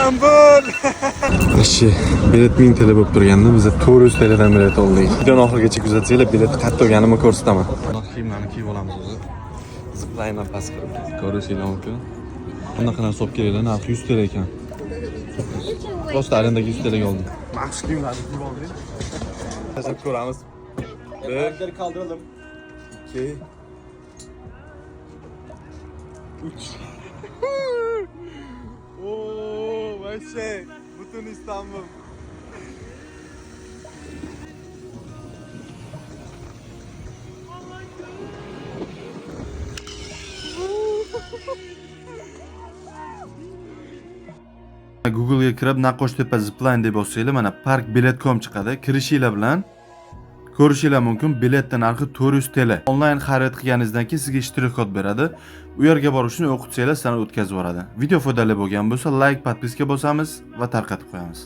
İstanbul. Eşi, bilet 1000 TL bo'lib turganda biz 400 TL dan bilet oldik. Videoni oxirigacha kuzatsanglar biletni qayerda olganimni ko'rsataman. Bunaqa kiyimlarni kiyib olamiz o'zi. Ziplayman past qilib. Ko'rishinglar mumkin. Bunaqa narsa olib kelinglar, narxi 100 TL ekan. Prosta arendaga 100 TL ga oldim. Maxsus kiyimlarni kiyib oldik. Tashlab ko'ramiz. Bir kaldıralım. 2 3 Ooo vay bütün İstanbul. Google'ga kirib Naqoshtepa zipline deb bossangiz mana parkbilet.com chiqadi. Kirishinglar bilan ko'rishinglar mumkin. Biletning narxi 400 TL. Onlayn xarid qilganingizdan keyin sizga ishtirok kod beradi. U yerga borib shuni o'qitsanglar, sizlarni o'tkazib yuboradi. Video foydali bo'lgan bo'lsa, like, podpiska bosamiz va tarqatib qo'yamiz.